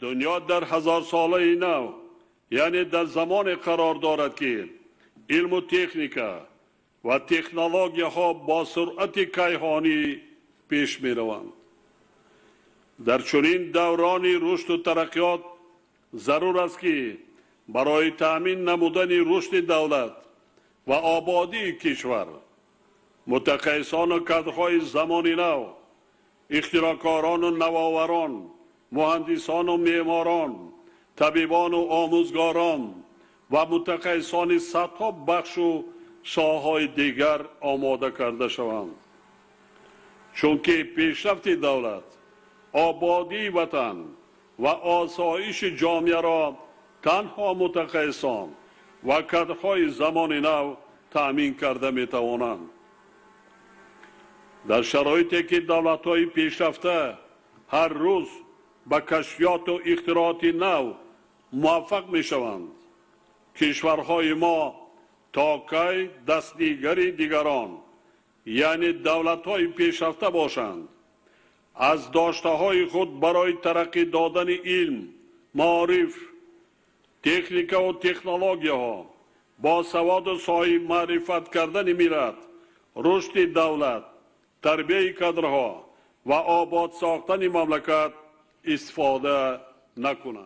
دنیا در 1000 ساله نو یعنی در زمان قرار دارد که علم و تکنیکا و تکنولوژی ها با سرعت کیهانی پیش می روند. در چنین دورانی رشد و ترقیات ضرور است که برای تامین نمودن رشد دولت و آبادی کشور متخصصان و کادرهای زمان نو، اختراعکاران و نوآوران، مهندسان و معماران، طبیبان و آموزگاران و متخصصان صدها بخش و ساحه‌های دیگر آماده کرده شوند. چون که پیشرفت دولت، آبادی وطن و آسایش جامعه را تنها متخصصان و کادرهای زمان نو تأمین کرده می توانند. در شرایطی که دولت‌های پیشرفته هر روز به کشفیات و اختراعات نو موفق می شوند، کشورهای ما تا کی دستیگر دیگران یعنی دولت‌های پیشرفته باشند از داشته‌های خود برای ترقی دادن علم، معارف، تکنیکا و تکنولوژی ها با سواد و صاحب معرفت کردن ملت، رشد دولت، تربیت کادرها و آباد ساختن مملکت استفاده نکنند.